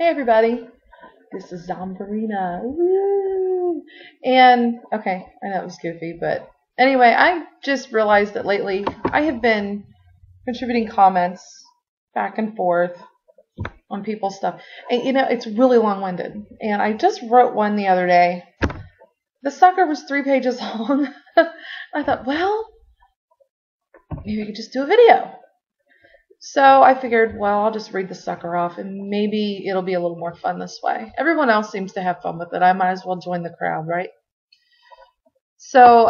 Hey everybody, this is Zombarina. Woo! And okay, I know it was goofy, but anyway, I just realized that lately I have been contributing comments back and forth on people's stuff. And it's really long-winded. And I just wrote one the other day. The sucker was 3 pages long. I thought, well, maybe we could just do a video. So I figured, well, I'll just read the sucker off and maybe it'll be a little more fun this way. Everyone else seems to have fun with it. I might as well join the crowd, right? So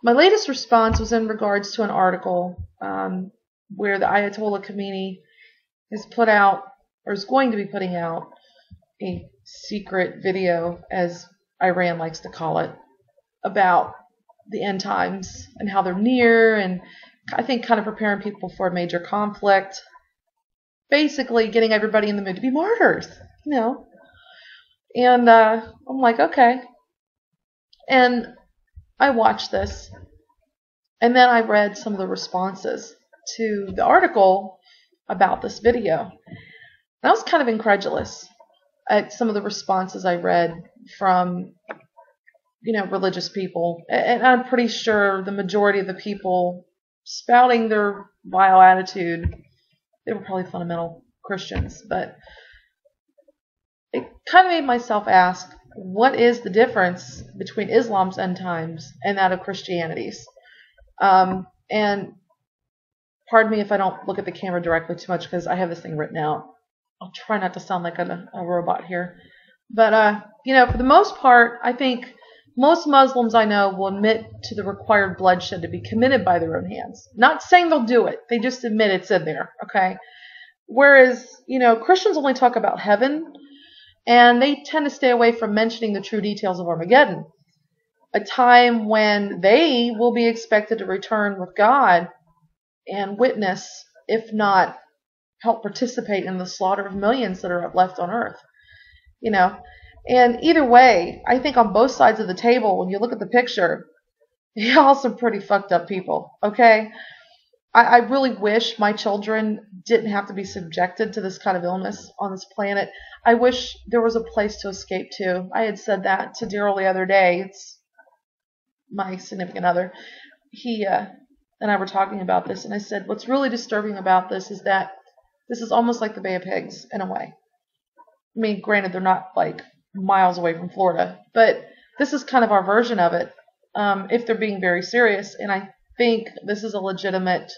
my latest response was in regards to an article where the Ayatollah Khomeini has put out, or is going to be putting out, a secret video, as Iran likes to call it, about the end times and how they're near, and I think kind of preparing people for a major conflict. Basically getting everybody in the mood to be martyrs, And I'm like, okay. And I watched this. And then I read some of the responses to the article about this video. And I was kind of incredulous at some of the responses I read from, religious people. And I'm pretty sure the majority of the people spouting their vile attitude, they were probably fundamental Christians, but it kind of made myself ask, what is the difference between Islam's end times and that of Christianity's? And pardon me if I don't look at the camera directly too much because I have this thing written out. I'll try not to sound like a robot here. But, for the most part, I think most Muslims I know will admit to the required bloodshed to be committed by their own hands. Not saying they'll do it. They just admit it's in there, okay? Whereas, Christians only talk about heaven, and they tend to stay away from mentioning the true details of Armageddon, a time when they will be expected to return with God and witness, if not help participate in the slaughter of millions that are left on earth, And either way, I think on both sides of the table, when you look at the picture, y'all some pretty fucked up people, okay? I really wish my children didn't have to be subjected to this kind of illness on this planet. I wish there was a place to escape to. I had said that to Daryl the other day. It's my significant other. He and I were talking about this, and I said, what's really disturbing about this is that this is almost like the Bay of Pigs, in a way. I mean, granted, they're not like miles away from Florida, but this is kind of our version of it, if they're being very serious, and I think this is a legitimate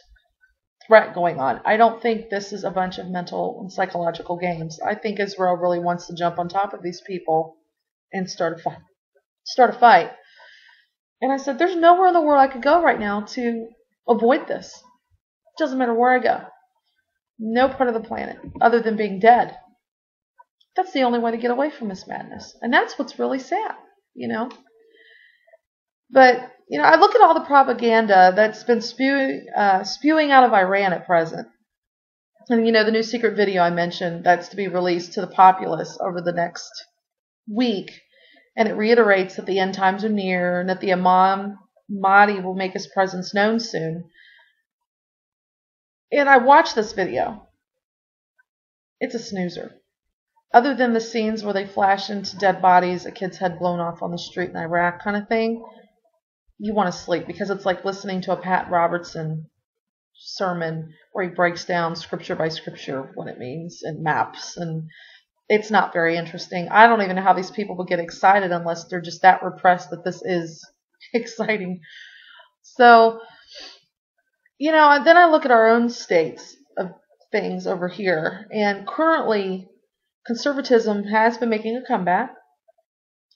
threat going on. I don't think this is a bunch of mental and psychological games. I think Israel really wants to jump on top of these people and start a fight. And I said, there's nowhere in the world I could go right now to avoid this. It doesn't matter where I go. No part of the planet, other than being dead. That's the only way to get away from this madness. And that's what's really sad, But, I look at all the propaganda that's been spewing out of Iran at present. And, the new secret video I mentioned that's to be released to the populace over the next week. And it reiterates that the end times are near and that the Imam Mahdi will make his presence known soon. And I watched this video. It's a snoozer. Other than the scenes where they flash into dead bodies, a kid's head blown off on the street in Iraq kind of thing, you want to sleep because it's like listening to a Pat Robertson sermon where he breaks down scripture by scripture what it means and maps, and it's not very interesting. I don't even know how these people would get excited unless they're just that repressed that this is exciting. So, and then I look at our own states of things over here, and currently conservatism has been making a comeback.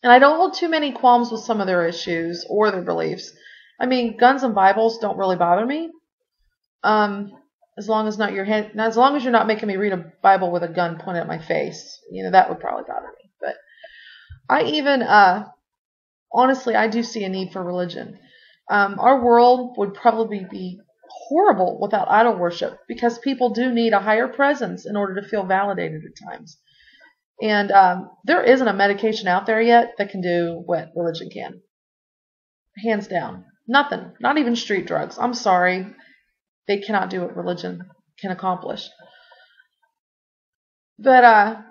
And I don't hold too many qualms with some of their issues or their beliefs. I mean, guns and Bibles don't really bother me. As long as you're not making me read a Bible with a gun pointed at my face, that would probably bother me. But I even, honestly, I do see a need for religion. Our world would probably be horrible without idol worship because people do need a higher presence in order to feel validated at times. And there isn't a medication out there yet that can do what religion can. Hands down. Nothing. Not even street drugs. I'm sorry. They cannot do what religion can accomplish. But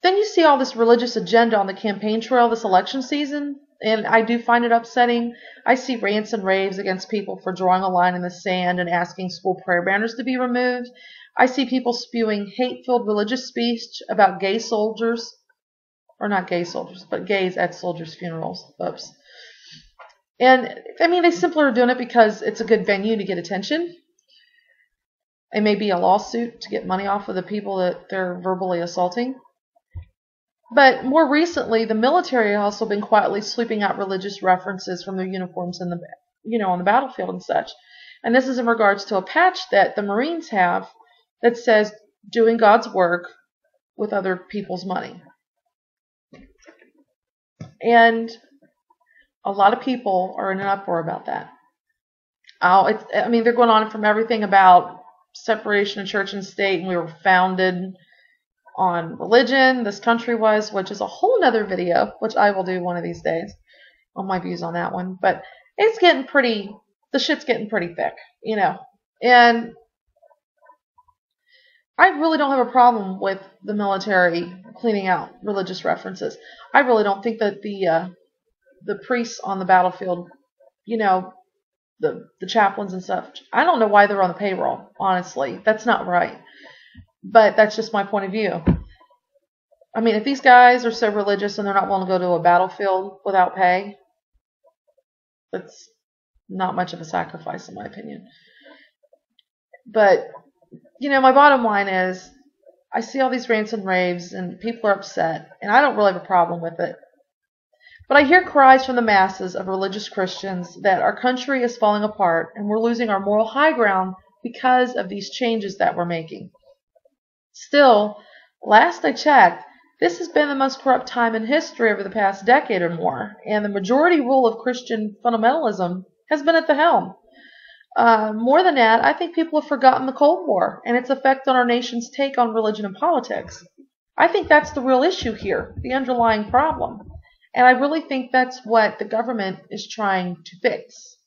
Then you see all this religious agenda on the campaign trail this election season, and I do find it upsetting. I see rants and raves against people for drawing a line in the sand and asking school prayer banners to be removed. I see people spewing hate-filled religious speech about gay soldiers, or not gay soldiers, but gays at soldiers' funerals. Oops. And, I mean, they simply are doing it because it's a good venue to get attention. It may be a lawsuit to get money off of the people that they're verbally assaulting. But more recently, the military has also been quietly sweeping out religious references from their uniforms in the, on the battlefield and such. And this is in regards to a patch that the Marines have that says doing God's work with other people's money. And a lot of people are in an uproar about that. They're going on from everything about separation of church and state, and we were founded on religion, this country was, which is a whole nother video, which I will do one of these days, on my views on that one. But it's getting the shit's getting pretty thick, And I really don't have a problem with the military cleaning out religious references. I really don't think that the priests on the battlefield, the chaplains and stuff, I don't know why they're on the payroll, honestly. That's not right. But that's just my point of view. I mean, if these guys are so religious and they're not willing to go to a battlefield without pay, that's not much of a sacrifice in my opinion. But, my bottom line is, I see all these rants and raves and people are upset, and I don't really have a problem with it. But I hear cries from the masses of religious Christians that our country is falling apart and we're losing our moral high ground because of these changes that we're making. Still, last I checked, this has been the most corrupt time in history over the past decade or more, and the majority rule of Christian fundamentalism has been at the helm. More than that, I think people have forgotten the Cold War and its effect on our nation's take on religion and politics. I think that's the real issue here, the underlying problem. And I really think that's what the government is trying to fix.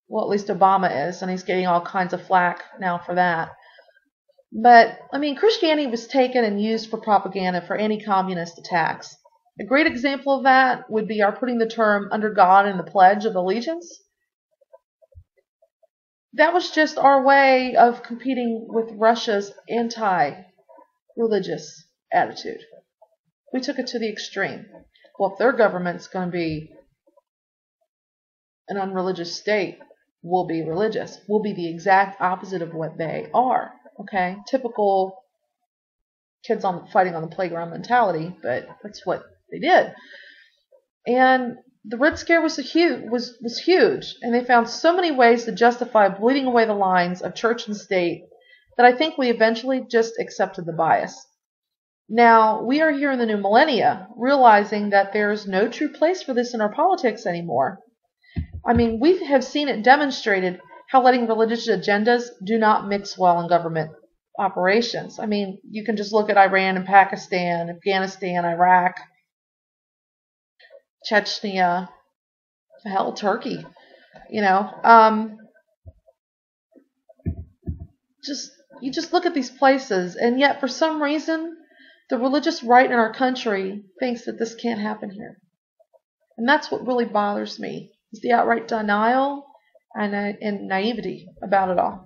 Well, at least Obama is, and he's getting all kinds of flack now for that. But, Christianity was taken and used for propaganda for anti-communist attacks. A great example of that would be our putting the term under God in the Pledge of Allegiance. That was just our way of competing with Russia's anti-religious attitude. We took it to the extreme. Well, if their government's going to be an unreligious state, we'll be religious. We'll be the exact opposite of what they are. Okay, typical kids fighting on the playground mentality, but that's what they did. And the Red Scare was huge, and they found so many ways to justify bleeding away the lines of church and state that I think we eventually just accepted the bias. Now, we are here in the new millennia, realizing that there is no true place for this in our politics anymore. We have seen it demonstrated how letting religious agendas do not mix well in government operations. You can just look at Iran and Pakistan, Afghanistan, Iraq, Chechnya, hell, Turkey. You just look at these places, and yet for some reason, the religious right in our country thinks that this can't happen here. And that's what really bothers me, is the outright denial and naivety about it all.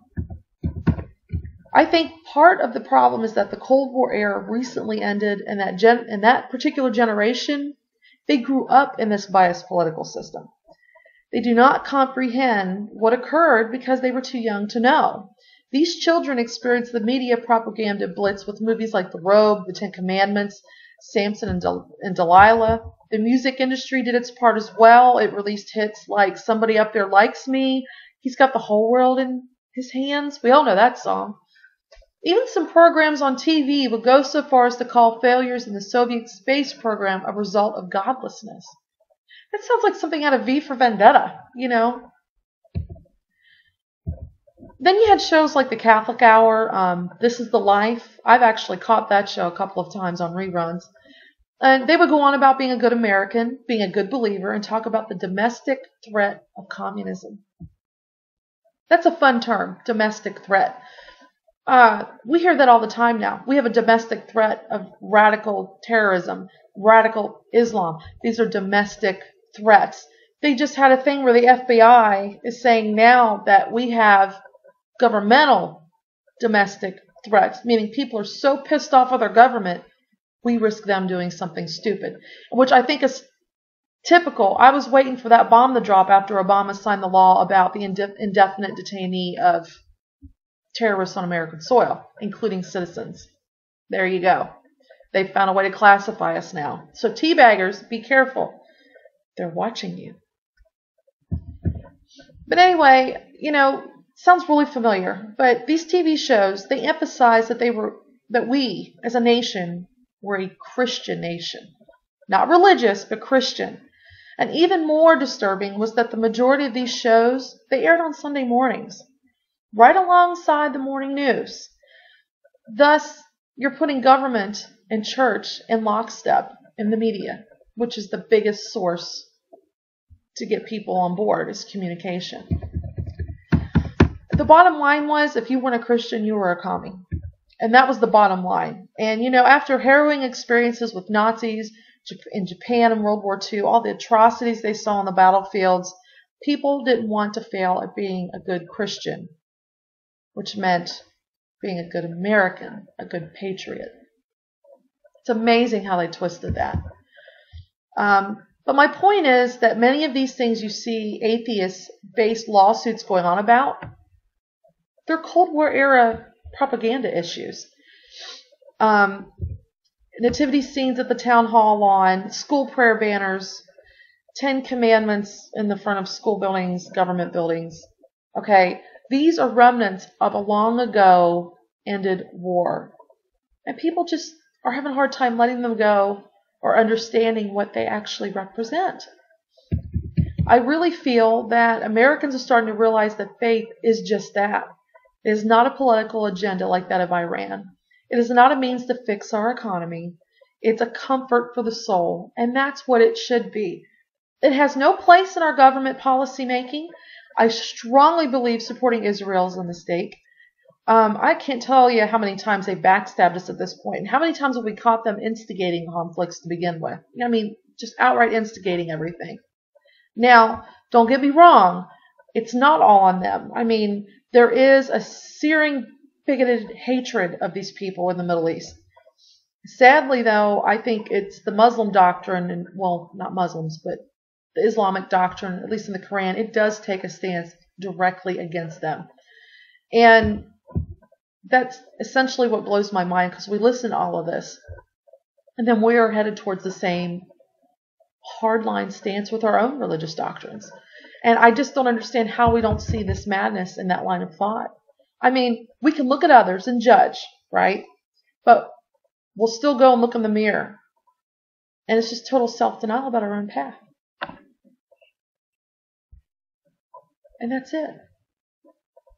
I think part of the problem is that the Cold War era recently ended, and that particular generation, they grew up in this biased political system. They do not comprehend what occurred because they were too young to know. These children experienced the media propaganda blitz with movies like The Robe, The Ten Commandments, Samson and Delilah. The music industry did its part as well. It released hits like Somebody Up There Likes Me. He's got the whole world in his hands. We all know that song. Even some programs on TV would go so far as to call failures in the Soviet space program a result of godlessness. That sounds like something out of V for Vendetta, Then you had shows like The Catholic Hour, This Is the Life. I've actually caught that show a couple of times on reruns. And they would go on about being a good American, being a good believer, and talk about the domestic threat of communism. That's a fun term, domestic threat. We hear that all the time now. We have a domestic threat of radical terrorism, radical Islam. These are domestic threats. They just had a thing where the FBI is saying now that we have governmental domestic threats, meaning people are so pissed off with our government, we risk them doing something stupid, which I think is typical. I was waiting for that bomb to drop after Obama signed the law about the indefinite detainee of terrorists on American soil, including citizens. There you go. They found a way to classify us now. So teabaggers, be careful. They're watching you. But anyway, sounds really familiar. But these TV shows, they emphasize that we, as a nation, were a Christian nation. Not religious, but Christian. And even more disturbing was that the majority of these shows, they aired on Sunday mornings, right alongside the morning news. Thus, you're putting government and church in lockstep in the media, which is the biggest source to get people on board is communication. The bottom line was, if you weren't a Christian, you were a commie. And that was the bottom line. And, after harrowing experiences with Nazis in Japan in World War II, all the atrocities they saw on the battlefields, people didn't want to fail at being a good Christian, which meant being a good American, a good patriot. It's amazing how they twisted that. But my point is that many of these things you see atheist-based lawsuits going on about, they're Cold War era propaganda issues. Nativity scenes at the town hall lawn, school prayer banners, 10 commandments in the front of school buildings, government buildings. Okay, these are remnants of a long ago ended war. And people just are having a hard time letting them go or understanding what they actually represent. I really feel that Americans are starting to realize that faith is just that. It is not a political agenda like that of Iran. It is not a means to fix our economy. It's a comfort for the soul, and that's what it should be. It has no place in our government policy making. I strongly believe supporting Israel is a mistake. I can't tell you how many times they backstabbed us at this point, and how many times have we caught them instigating conflicts to begin with. Just outright instigating everything. Now, don't get me wrong. It's not all on them. There is a searing, bigoted hatred of these people in the Middle East. Sadly, though, I think it's the Muslim doctrine, and well, not Muslims, but the Islamic doctrine, at least in the Quran, it does take a stance directly against them. And that's essentially what blows my mind, because we listen to all of this, and then we are headed towards the same hardline stance with our own religious doctrines. And I just don't understand how we don't see this madness in that line of thought. We can look at others and judge, right? But we'll still go and look in the mirror. And it's just total self-denial about our own path. And that's it,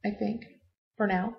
I think, for now.